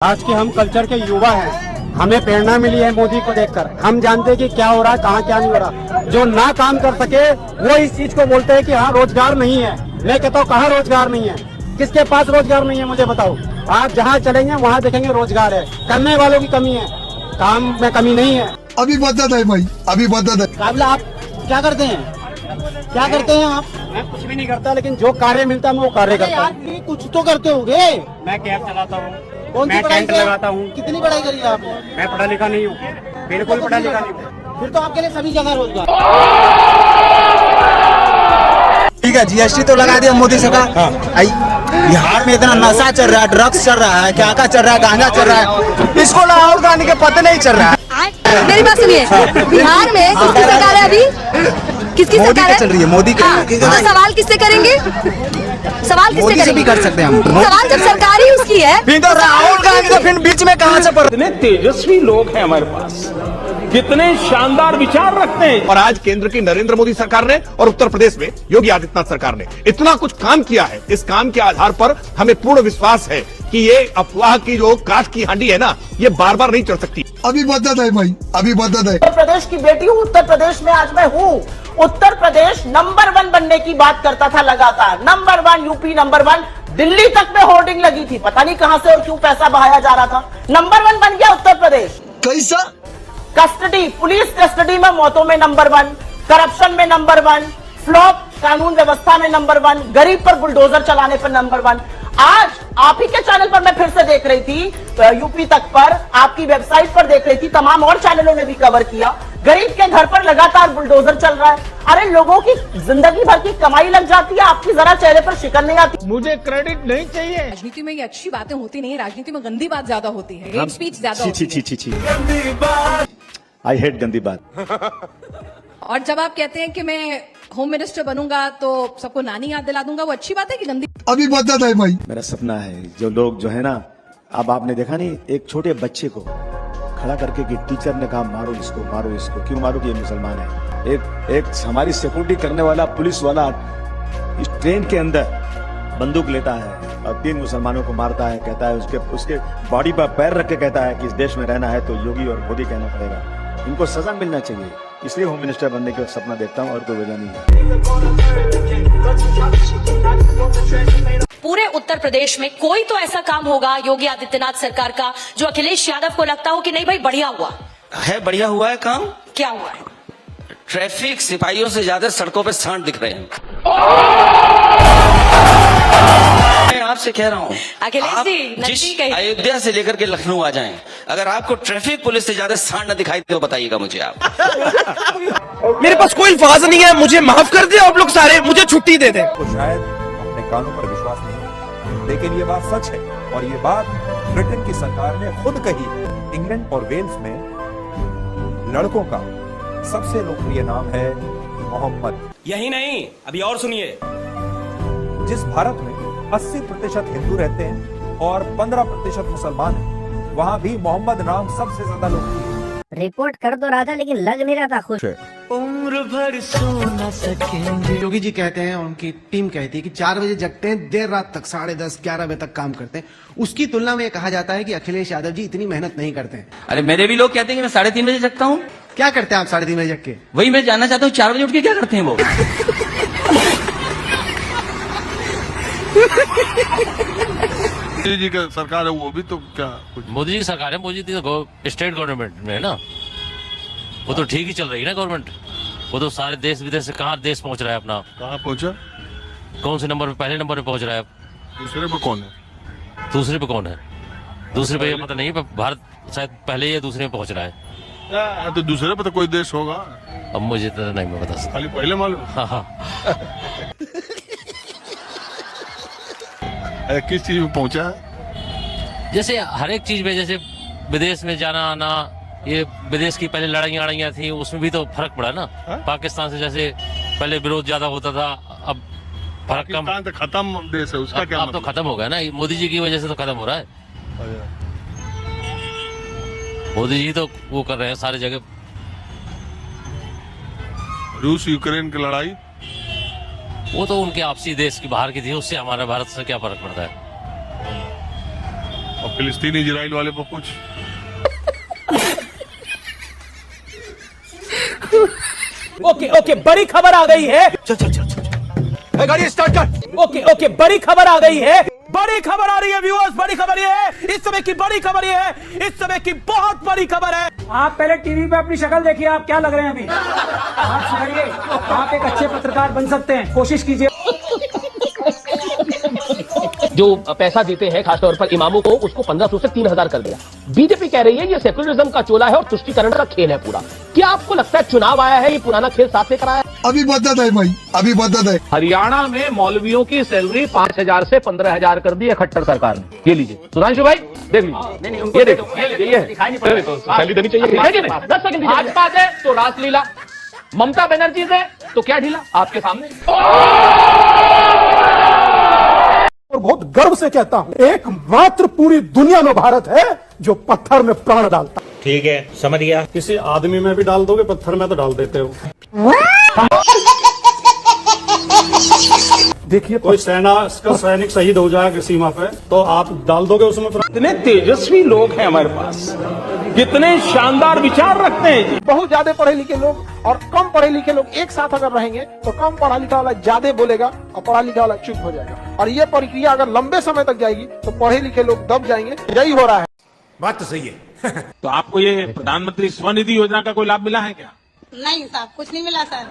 आज के हम कल्चर के युवा हैं, हमें प्रेरणा मिली है मोदी को देखकर। हम जानते हैं कि क्या हो रहा है, कहाँ क्या नहीं हो रहा। जो ना काम कर सके वो इस चीज को बोलते हैं कि हाँ रोजगार नहीं है। मैं कहता हूँ कहाँ रोजगार नहीं है, किसके पास रोजगार नहीं है मुझे बताओ। आप जहाँ चलेंगे वहाँ देखेंगे रोजगार है, करने वालों की कमी है, काम में कमी नहीं है। अभी बदत है भाई, अभी बदत है। काबिला आप क्या करते हैं, क्या करते हैं आप? मैं कुछ भी नहीं करता, लेकिन जो कार्य मिलता है मैं वो कार्य करता हूँ। कुछ तो करते होगे। मैं कैब चलाता हूँ, मैं टेंट लगाता हूँ। कितनी पढ़ाई करी है आपने? मैं पढ़ा लिखा नहीं हूँ, बिल्कुल पढ़ा लिखा नहीं हूँ। फिर तो आपके लिए सभी जगह रोजगार। ठीक है, जीएसटी तो लगा दिया मोदी सरकार। बिहार में इतना नशा चल रहा है, ड्रग्स चल रहा है, क्या चल रहा है, गांजा चल रहा है, इसको राहुल गांधी के पता नहीं चल रहा है। मेरी बात सुनिए, बिहार में किसकी सरकार है अभी? किसकी सरकार है? चल रही है मोदी की। तो सवाल किससे करेंगे? सवाल किससे करेंगे? भी कर सकते हैं हम। सवाल जब सरकार ही उसकी है। फिर तो राहुल गांधी तो फिर बीच में कहाँ से पड़। कितने तेजस्वी लोग हैं हमारे पास, कितने शानदार विचार रखते हैं। और आज केंद्र की नरेंद्र मोदी सरकार ने और उत्तर प्रदेश में योगी आदित्यनाथ सरकार ने इतना कुछ काम किया है। इस काम के आधार पर हमें पूर्ण विश्वास है कि ये अफवाह की जो काठ की हांडी है ना, ये बार बार नहीं चढ़ सकती। अभी बदत है भाई, अभी बदत है। उत्तर प्रदेश की बेटी हूँ, उत्तर प्रदेश में आज मैं हूँ। उत्तर प्रदेश नंबर 1 बनने की बात करता था लगातार, नंबर 1 यूपी, नंबर 1 दिल्ली तक में होर्डिंग लगी थी, पता नहीं कहां से और क्यों पैसा बहाया जा रहा था। नंबर 1 बन गया उत्तर प्रदेश। कैसा? कस्टडी, पुलिस कस्टडी में मौतों में नंबर 1, करप्शन में नंबर 1, फ्लॉप कानून व्यवस्था में नंबर 1, गरीब पर बुलडोजर चलाने पर नंबर 1। आज आप ही के चैनल पर मैं फिर से देख रही थी, यूपी तक पर आपकी वेबसाइट पर देख रही थी, तमाम और चैनलों ने भी कवर किया, गरीब के घर पर लगातार बुलडोजर चल रहा है। अरे लोगों की जिंदगी भर की कमाई लग जाती है, आपकी जरा चेहरे पर शिकन नहीं आती। मुझे क्रेडिट नहीं चाहिए। राजनीति में ये अच्छी बातें होती नहीं, राजनीति में गंदी बात ज्यादा होती है, हेट स्पीच ज्यादा होती है। आई हेट गंदी बात। और जब आप कहते हैं कि मैं होम मिनिस्टर बनूंगा तो सबको नानी याद दिला दूंगा, वो अच्छी बात है कि गंदी? अभी बदत है भाई। मेरा सपना है जो लोग जो है ना, अब आपने देखा नहीं एक छोटे बच्चे को खड़ा करके कि टीचर ने कहा मारो इसको, मारो इसको। क्यों मारो? कि ये मुसलमान है। एक हमारी सिक्योरिटी करने वाला पुलिस वाला इस ट्रेन के अंदर बंदूक लेता है और 3 मुसलमानों को मारता है, कहता है उसके बॉडी पर पैर रख के कहता है कि इस देश में रहना है तो योगी और मोदी कहना पड़ेगा। इनको सजा मिलना चाहिए, इसलिए होम मिनिस्टर बनने का सपना देखता हूँ और कोई वजह नहीं है। पूरे उत्तर प्रदेश में कोई तो ऐसा काम होगा योगी आदित्यनाथ सरकार का जो अखिलेश यादव को लगता हो कि नहीं भाई बढ़िया हुआ है। बढ़िया हुआ है काम। क्या हुआ है? ट्रैफिक सिपाहियों से ज्यादा सड़कों पे सांड दिख रहे हैं। मैं आपसे कह रहा हूँ, अखिलेश जी जिस अयोध्या से लेकर के लखनऊ आ जाएं, अगर आपको ट्रैफिक पुलिस से ज्यादा सांड न दिखाई दे तो बताइएगा मुझे आप। मेरे पास कोई अल्फाज नहीं है, मुझे माफ कर दे आप लोग सारे, मुझे छुट्टी दे दे। तो शायद अपने कानों पर विश्वास नहीं हो, लेकिन ये बात सच है और ये बात ब्रिटेन की सरकार ने खुद कही। इंग्लैंड और वेल्स में लड़कों का सबसे लोकप्रिय नाम है मोहम्मद। यही नहीं, अभी और सुनिए। जिस भारत में 80% हिंदू रहते हैं और 15% मुसलमान हैं, वहाँ भी मोहम्मद नाम सबसे ज्यादा लोकप्रिय है। रिपोर्ट कर तो रहा था लेकिन लग नहीं रहा था खुश। उम्र भर सो न सकेंगे। योगी जी कहते हैं, उनकी टीम कहती है कि 4 बजे जगते हैं, देर रात तक 10:30-11 बजे तक काम करते हैं। उसकी तुलना में कहा जाता है कि अखिलेश यादव जी इतनी मेहनत नहीं करते हैं। अरे मेरे भी लोग कहते हैं कि मैं 3:30 बजे जगता हूँ। क्या करते हैं आप 3:30 बजे जग के? वही मैं जानना चाहता हूँ, 4 बजे उठ के क्या करते हैं वो? मोदी जी का सरकार है, वो भी तो क्या कुछ? मोदी जी की सरकार है, मोदी जी तो स्टेट गवर्नमेंट में है ना, वो तो ठीक ही चल रही है ना गवर्नमेंट। वो तो सारे देश विदेश से कहाँ देश पहुंच रहा है अपना। कहाँ पहुंचा? कौन से नंबर पे? पहले नंबर पे पहुंच रहा है। दूसरे पे कौन है? दूसरे पे कौन है? दूसरे पे पता नहीं, पर भारत शायद पहले या दूसरे में पहुंच रहा है। तो दूसरे पे तो कोई देश होगा। अब मुझे तो नहीं मैं बता सकता, खाली पहले मालूम। हाँ। किस चीज में पहुंचा है? जैसे हर एक चीज में, जैसे विदेश में जाना आना, ये विदेश की पहले लड़ाइयाँ थी, उसमें भी तो फर्क पड़ा ना। पाकिस्तान से जैसे पहले विरोध ज्यादा होता था, अब फर्क कम। तो खत्म देश है, उसका क्या अब तो खत्म हो गया ना, मोदी जी की वजह से तो खत्म हो रहा है। मोदी जी तो वो कर रहे हैं सारी जगह। रूस यूक्रेन की लड़ाई, वो तो उनके आपसी देश की बाहर की थी, उससे हमारा भारत से क्या फर्क पड़ता है? और फिलिस्तीनी इजराइल वाले को कुछ। ओके बड़ी खबर आ गई है। चल गाड़ी स्टार्ट कर। ओके बड़ी खबर आ गई है। बड़ी खबर आ रही है व्यूअर्स, बड़ी खबर ये है, इस समय की बड़ी खबर ये है, इस समय की बहुत बड़ी खबर है। आप पहले टीवी पे अपनी शक्ल देखिए, आप क्या लग रहे हैं अभी। आप सुधरिए, आप एक अच्छे पत्रकार बन सकते हैं, कोशिश कीजिए। जो पैसा देते हैं खासतौर पर इमामों को, उसको 1500 से 3000 कर दिया। बीजेपी कह रही है ये सेकुलरिज्म का चोला है और तुष्टीकरण का खेल है पूरा। क्या आपको लगता है चुनाव आया है, ये पुराना खेल साथ लेकर आया है? अभी बदत है भाई, अभी बदत है। हरियाणा में मौलवियों की सैलरी 5000 से 15000 कर दी है खट्टर सरकार ने। ये लीजिए सुधांशु भाई, देख लीजिए, ये देखो, ये तो सैलरी देनी चाहिए। 10 सेकंड भाजपा से तो रासलीला, ममता बनर्जी से तो क्या ढीला आपके सामने। और बहुत गर्व से कहता हूं, एकमात्र पूरी दुनिया में भारत है जो पत्थर में प्राण डालता। ठीक है, समझ गया। किसी आदमी में भी डाल दोगे, पत्थर में तो डाल देते हो। देखिए, कोई सेना का सैनिक शहीद हो जाएगा सीमा पे, तो आप डाल दोगे उसमें। कितने तेजस्वी लोग हैं हमारे पास, कितने शानदार विचार रखते हैं जी। बहुत ज्यादा पढ़े लिखे लोग और कम पढ़े लिखे लोग एक साथ अगर रहेंगे तो कम पढ़ा लिखा वाला ज्यादा बोलेगा और पढ़ा लिखा वाला चुप हो जाएगा। और ये प्रक्रिया अगर लंबे समय तक जाएगी तो पढ़े लिखे लोग दब जाएंगे। यही हो रहा है। बात तो सही है। तो आपको ये प्रधानमंत्री स्वनिधि योजना का कोई लाभ मिला है क्या? नहीं साहब, कुछ नहीं मिला सर।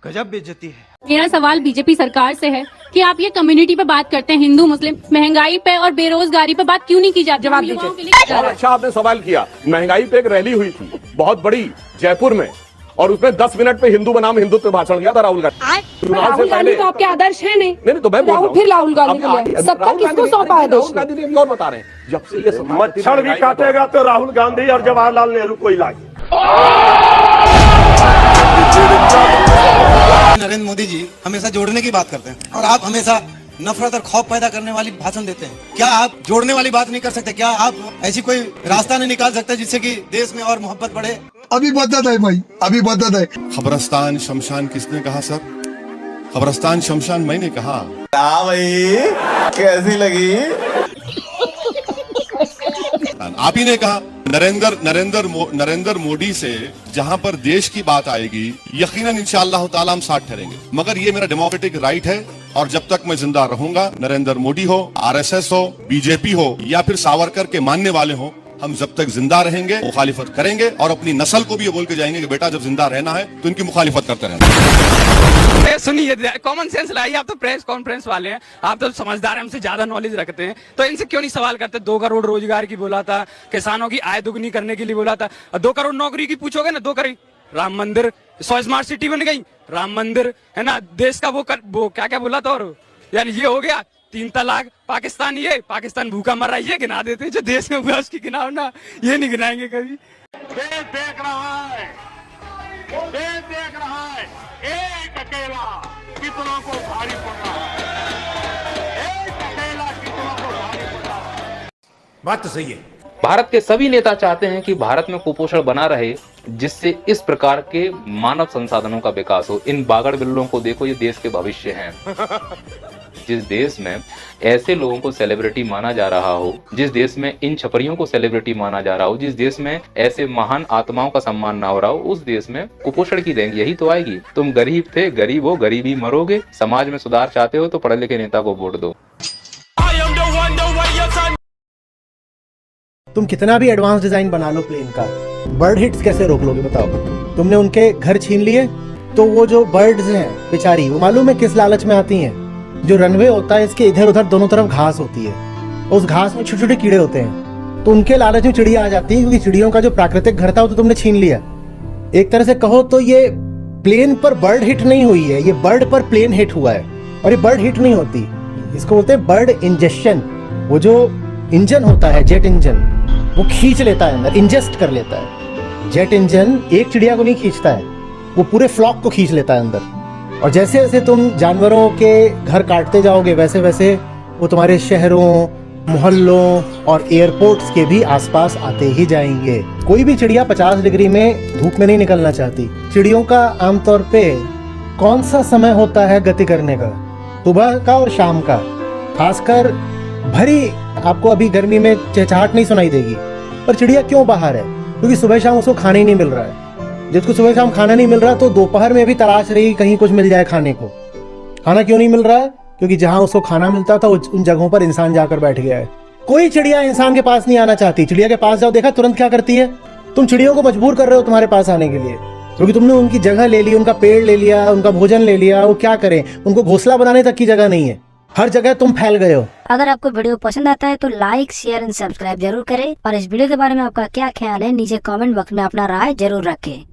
गजब बेइज्जती है। मेरा सवाल बीजेपी सरकार से है कि आप ये कम्युनिटी पे बात करते हैं, हिंदू मुस्लिम, महंगाई पे और बेरोजगारी पे बात क्यों नहीं की जाती? जवाब दीजिए। अच्छा आपने सवाल किया। महंगाई पे एक रैली हुई थी बहुत बड़ी जयपुर में, और उसमें 10 मिनट पे हिंदू बनाम हिंदुत्व भाषण दिया था राहुल गांधी। चुनाव से पहले तो आपके आदर्श है नहीं तो मैं बोल रहा हूं, फिर राहुल गांधी को सबका किसको सौंपा है? राहुल गांधी ने और बता रहे हैं, जब से ये मच्छर भी काटेगा तो राहुल गांधी और जवाहरलाल नेहरू को ही लाएंगे। नरेंद्र मोदी जी हमेशा जोड़ने की बात करते हैं और आप हमेशा नफरत और खौफ पैदा करने वाली भाषण देते हैं। क्या आप जोड़ने वाली बात नहीं कर सकते? क्या आप ऐसी कोई रास्ता नहीं निकाल सकते जिससे कि देश में और मोहब्बत बढ़े? अभी बदत है भाई, अभी बदत है। खबरस्तान शमशान किसने कहा सर? खबरस्तान शमशान मैंने कहा। भाई कैसी लगी? आप ही ने कहा। नरेंद्र मोदी से जहां पर देश की बात आएगी यकीनन इंशाअल्लाह ताला हम साथ ठहरेंगे, मगर ये मेरा डेमोक्रेटिक राइट है और जब तक मैं जिंदा रहूंगा, नरेंद्र मोदी हो, आरएसएस हो, बीजेपी हो या फिर सावरकर के मानने वाले हो, हम जब तक जिंदा रहेंगे मुखालिफत करेंगे और अपनी नस्ल को भी ये बोल के जाएंगे कि बेटा जब जिंदा रहना है तो इनकी मुखालिफत करते रहना। सुनिए, कॉमन सेंस लाइए। आप तो प्रेस कॉन्फ्रेंस वाले हैं, आप तो समझदार हैं, हमसे ज्यादा नॉलेज रखते हैं, तो इनसे क्यों नहीं सवाल करते? 2 करोड़ रोजगार की बोला था, किसानों की आय दुगनी करने के लिए बोला था, 2 करोड़ नौकरी की पूछोगे ना, 2 करोड़। राम मंदिर, 100 स्मार्ट सिटी बन गई, राम मंदिर है ना, देश का वो क्या क्या बोला था, और यानी ये हो गया 3 तलाक। पाकिस्तान, ये पाकिस्तान भूखा मर रहा है, ये गिना देते हैं। जो देश में हुआ उसकी गिनाओ ना, ये नहीं गिनाएंगे कभी। देश देख रहा है, देश देख रहा है, एक अकेला कितनों को भारी पड़ रहा है, एक अकेला कितनों को भारी पड़ रहा है। बात तो सही है। भारत के सभी नेता चाहते हैं कि भारत में कुपोषण बना रहे, जिससे इस प्रकार के मानव संसाधनों का विकास हो। इन बागड़ बिल्लों को देखो, ये देश के भविष्य हैं। जिस देश में ऐसे लोगों को सेलिब्रिटी माना जा रहा हो, जिस देश में इन छपरियों को सेलिब्रिटी माना जा रहा हो, जिस देश में ऐसे महान आत्माओं का सम्मान ना हो रहा हो, उस देश में कुपोषण की देंगे यही तो आएगी। तुम गरीब थे, गरीब हो, गरीबी मरोगे। समाज में सुधार चाहते हो तो पढ़े लिखे नेता को वोट दो। तुम कितना भी एडवांस डिजाइन बना लो प्लेन का, बर्ड हिट्स कैसे रोक लोगे बताओ? तुमने उनके घर छीन लिए तो वो जो बर्ड्स हैं बेचारी, वो मालूम है किस लालच में आती हैं? जो रनवे होता है इसके इधर उधर दोनों तरफ घास होती है, उस घास में छोटे छोटे कीड़े होते हैं, तो उनके लालच में चिड़िया आ जाती है, क्योंकि चिड़ियों का जो प्राकृतिक घर था वो तो तुमने छीन लिया। एक तरह से कहो तो ये प्लेन पर बर्ड हिट नहीं हुई है, ये बर्ड पर प्लेन हिट हुआ है। और ये बर्ड हिट नहीं होती, इसको बोलते हैं बर्ड इंजेक्शन। वो जो इंजन होता है, जेट इंजन, वो खींच लेता है अंदर, इंजेस्ट कर लेता है। जेट इंजन एक चिड़िया को नहीं खींचता है, वो पूरे फ्लॉक को खींच लेता है अंदर। और जैसे जैसे तुम जानवरों के घर काटते जाओगे, वैसे वैसे वो तुम्हारे शहरों, मोहल्लों और एयरपोर्ट्स के भी आसपास आते ही जाएंगे। कोई भी चिड़िया 50 डिग्री में धूप में नहीं निकलना चाहती। चिड़ियों का आमतौर पे कौन सा समय होता है गति करने का? सुबह का और शाम का, खासकर भरी आपको अभी गर्मी में चहचहाट नहीं सुनाई देगी। पर चिड़िया क्यों बाहर है? क्योंकि सुबह शाम उसको खाने ही नहीं मिल रहा है। जिसको सुबह शाम खाना नहीं मिल रहा तो दोपहर में भी तलाश रही कहीं कुछ मिल जाए खाने को। खाना क्यों नहीं मिल रहा है? क्योंकि जहां उसको खाना मिलता था उन जगहों पर इंसान जाकर बैठ गया है। कोई चिड़िया इंसान के पास नहीं आना चाहती। चिड़िया के पास जाओ, देखा तुरंत क्या करती है? तुम चिड़ियों को मजबूर कर रहे हो तुम्हारे पास आने के लिए, क्योंकि तुमने उनकी जगह ले ली, उनका पेड़ ले लिया, उनका भोजन ले लिया। वो क्या करें? उनको घोंसला बनाने तक की जगह नहीं है। हर जगह तुम फैल गए हो। अगर आपको वीडियो पसंद आता है तो लाइक, शेयर एंड सब्सक्राइब जरूर करें और इस वीडियो के बारे में आपका क्या ख्याल है नीचे कमेंट बॉक्स में अपना राय जरूर रखें।